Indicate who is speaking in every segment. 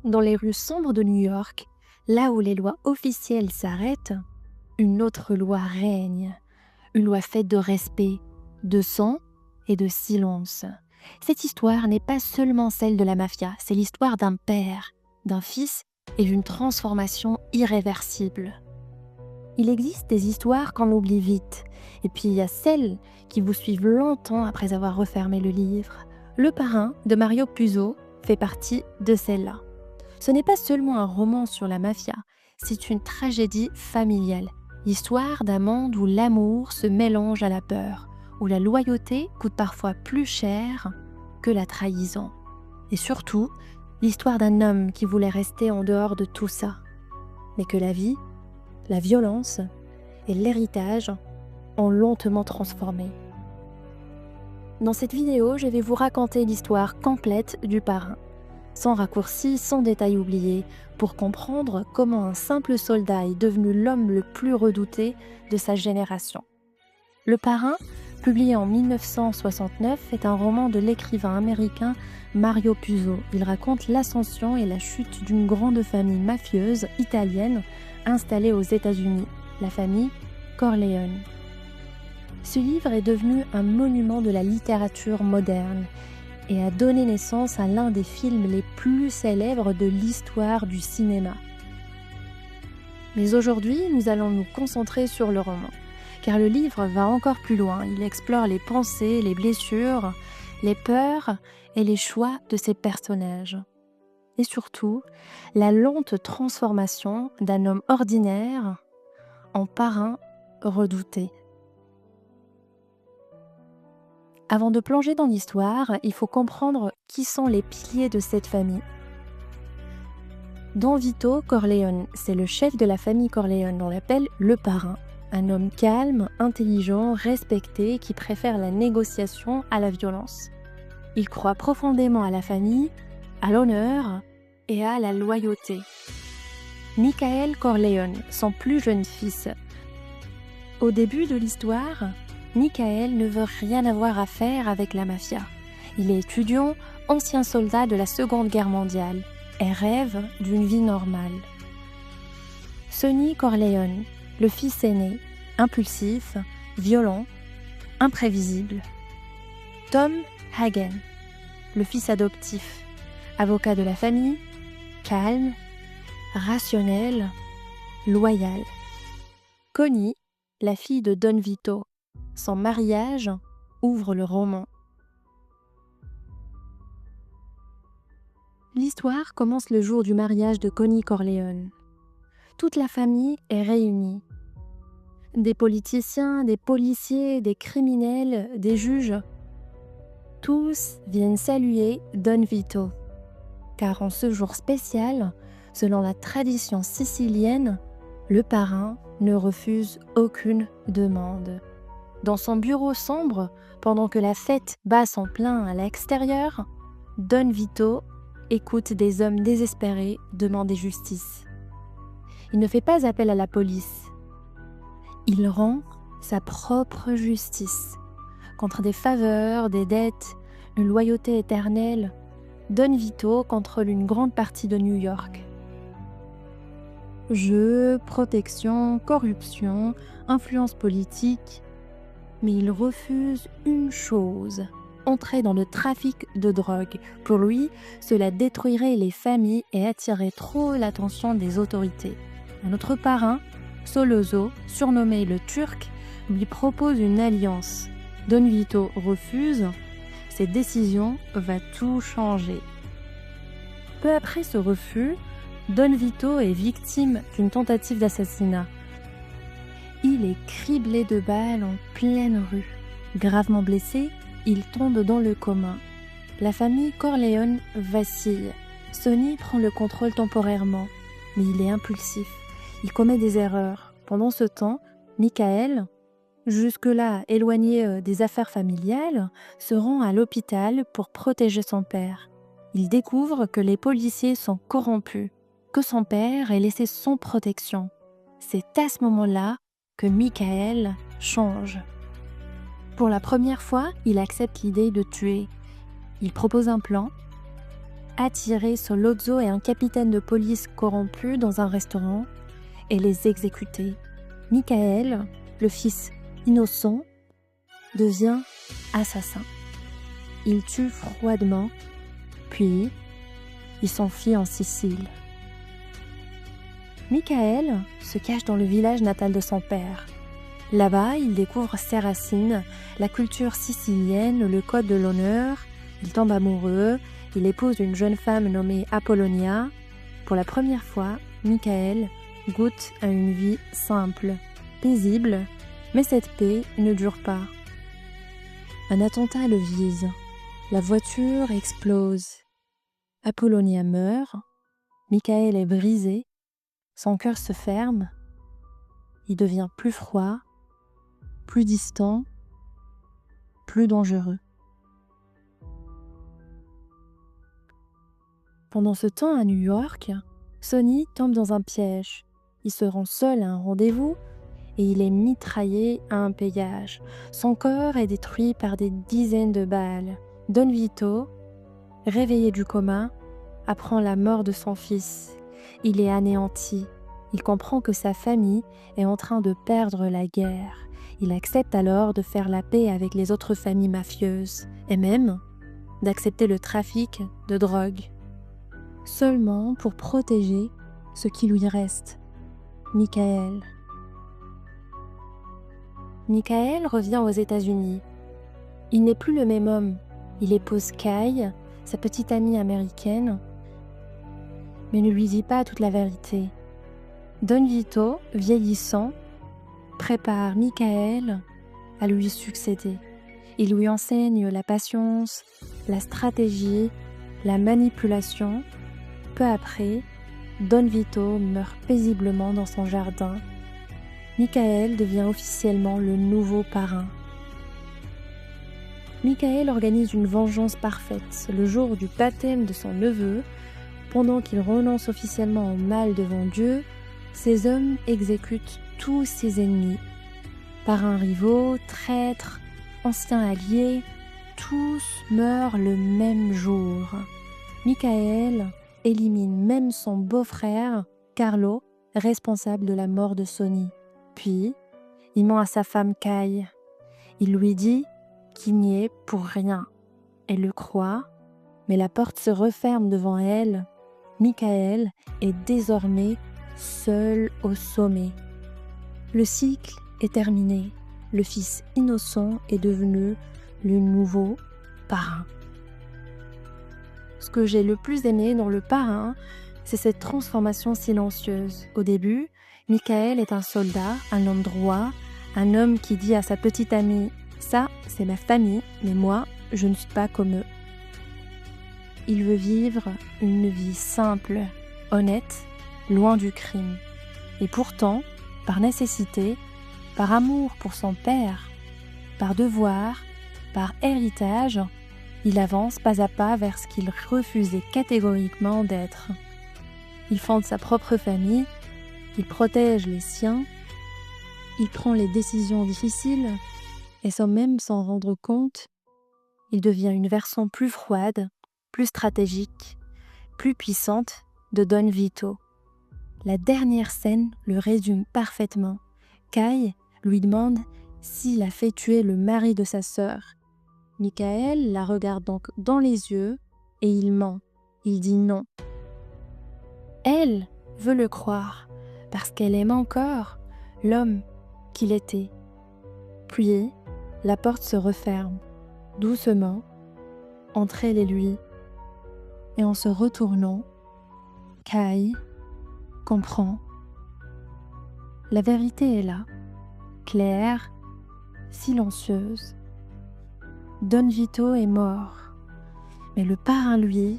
Speaker 1: Dans les rues sombres de New York, là où les lois officielles s'arrêtent, une autre loi règne. Une loi faite de respect, de sang et de silence. Cette histoire n'est pas seulement celle de la mafia, c'est l'histoire d'un père, d'un fils et d'une transformation irréversible. Il existe des histoires qu'on oublie vite, et puis il y a celles qui vous suivent longtemps après avoir refermé le livre. Le Parrain de Mario Puzo fait partie de celle-là. Ce n'est pas seulement un roman sur la mafia, c'est une tragédie familiale. L'histoire d'un monde où l'amour se mélange à la peur, où la loyauté coûte parfois plus cher que la trahison. Et surtout, l'histoire d'un homme qui voulait rester en dehors de tout ça, mais que la vie, la violence et l'héritage ont lentement transformé. Dans cette vidéo, je vais vous raconter l'histoire complète du Parrain, sans raccourcis, sans détails oubliés, pour comprendre comment un simple soldat est devenu l'homme le plus redouté de sa génération. Le Parrain, publié en 1969, est un roman de l'écrivain américain Mario Puzo. Il raconte l'ascension et la chute d'une grande famille mafieuse italienne installée aux États-Unis, la famille Corleone. Ce livre est devenu un monument de la littérature moderne et a donné naissance à l'un des films les plus célèbres de l'histoire du cinéma. Mais aujourd'hui, nous allons nous concentrer sur le roman, car le livre va encore plus loin. Il explore les pensées, les blessures, les peurs et les choix de ses personnages. Et surtout, la lente transformation d'un homme ordinaire en parrain redouté. Avant de plonger dans l'histoire, il faut comprendre qui sont les piliers de cette famille. Don Vito Corleone, c'est le chef de la famille Corleone, on l'appelle le Parrain. Un homme calme, intelligent, respecté, qui préfère la négociation à la violence. Il croit profondément à la famille, à l'honneur et à la loyauté. Michael Corleone, son plus jeune fils. Au début de l'histoire, Michael ne veut rien avoir à faire avec la mafia. Il est étudiant, ancien soldat de la Seconde Guerre mondiale et rêve d'une vie normale. Sonny Corleone, le fils aîné, impulsif, violent, imprévisible. Tom Hagen, le fils adoptif, avocat de la famille, calme, rationnel, loyal. Connie, la fille de Don Vito. Son mariage ouvre le roman. L'histoire commence le jour du mariage de Connie Corleone. Toute la famille est réunie. Des politiciens, des policiers, des criminels, des juges. Tous viennent saluer Don Vito. Car en ce jour spécial, selon la tradition sicilienne, le parrain ne refuse aucune demande. Dans son bureau sombre, pendant que la fête bat son plein à l'extérieur, Don Vito écoute des hommes désespérés demander justice. Il ne fait pas appel à la police. Il rend sa propre justice. Contre des faveurs, des dettes, une loyauté éternelle, Don Vito contrôle une grande partie de New York. Jeux, protection, corruption, influence politique. Mais il refuse une chose, entrer dans le trafic de drogue. Pour lui, cela détruirait les familles et attirerait trop l'attention des autorités. Un autre parrain, Soloso, surnommé le Turc, lui propose une alliance. Don Vito refuse. Cette décision va tout changer. Peu après ce refus, Don Vito est victime d'une tentative d'assassinat. Il est criblé de balles en pleine rue. Gravement blessé, il tombe dans le coma. La famille Corleone vacille. Sonny prend le contrôle temporairement, mais il est impulsif. Il commet des erreurs. Pendant ce temps, Michael, jusque-là éloigné des affaires familiales, se rend à l'hôpital pour protéger son père. Il découvre que les policiers sont corrompus, que son père est laissé sans protection. C'est à ce moment-là que Michael change. Pour la première fois, il accepte l'idée de tuer. Il propose un plan. attirer Sollozzo et un capitaine de police corrompu dans un restaurant et les exécuter. Michael, le fils innocent, devient assassin. Il tue froidement, puis il s'enfuit en Sicile. Michael se cache dans le village natal de son père. Là-bas, il découvre ses racines, la culture sicilienne, le code de l'honneur. Il tombe amoureux, il épouse une jeune femme nommée Apollonia. Pour la première fois, Michael goûte à une vie simple, paisible, mais cette paix ne dure pas. Un attentat le vise. La voiture explose. Apollonia meurt. Michael est brisé. Son cœur se ferme. Il devient plus froid, plus distant, plus dangereux. Pendant ce temps à New York, Sonny tombe dans un piège. Il se rend seul à un rendez-vous et il est mitraillé à un péage. Son corps est détruit par des dizaines de balles. Don Vito, réveillé du coma, apprend la mort de son fils. Il est anéanti. Il comprend que sa famille est en train de perdre la guerre. Il accepte alors de faire la paix avec les autres familles mafieuses et même d'accepter le trafic de drogue. Seulement pour protéger ce qui lui reste, Michael. Michael revient aux États-Unis. Il n'est plus le même homme. Il épouse Kay, sa petite amie américaine, mais ne lui dit pas toute la vérité. Don Vito, vieillissant, prépare Michael à lui succéder. Il lui enseigne la patience, la stratégie, la manipulation. Peu après, Don Vito meurt paisiblement dans son jardin. Michael devient officiellement le nouveau parrain. Michael organise une vengeance parfaite. Le jour du baptême de son neveu, pendant qu'il renonce officiellement au mal devant Dieu, ces hommes exécutent tous ses ennemis. Parrains rivaux, traîtres, anciens alliés, tous meurent le même jour. Michael élimine même son beau-frère, Carlo, responsable de la mort de Sonny. Puis, il ment à sa femme Kay. Il lui dit qu'il n'y est pour rien. Elle le croit, mais la porte se referme devant elle. Michael est désormais seul au sommet. Le cycle est terminé. Le fils innocent est devenu le nouveau parrain. Ce que j'ai le plus aimé dans le parrain, c'est cette transformation silencieuse. Au début, Michael est un soldat, un homme droit, un homme qui dit à sa petite amie « Ça, c'est ma famille, mais moi, je ne suis pas comme eux ». Il veut vivre une vie simple, honnête, loin du crime. Et pourtant, par nécessité, par amour pour son père, par devoir, par héritage, il avance pas à pas vers ce qu'il refusait catégoriquement d'être. Il fonde sa propre famille, il protège les siens, il prend les décisions difficiles et sans même s'en rendre compte, il devient une version plus froide, plus stratégique, plus puissante de Don Vito. La dernière scène le résume parfaitement. Kay lui demande s'il a fait tuer le mari de sa sœur. Michael la regarde donc dans les yeux et il ment. Il dit non. Elle veut le croire parce qu'elle aime encore l'homme qu'il était. Puis, la porte se referme, doucement, entre elle et lui. Et en se retournant, Kay comprend. La vérité est là, claire, silencieuse. Don Vito est mort, mais le parrain, lui,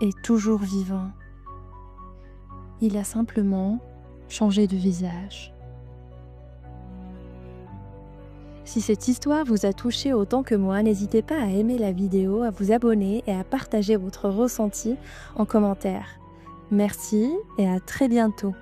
Speaker 1: est toujours vivant. Il a simplement changé de visage. Si cette histoire vous a touché autant que moi, n'hésitez pas à aimer la vidéo, à vous abonner et à partager votre ressenti en commentaire. Merci et à très bientôt.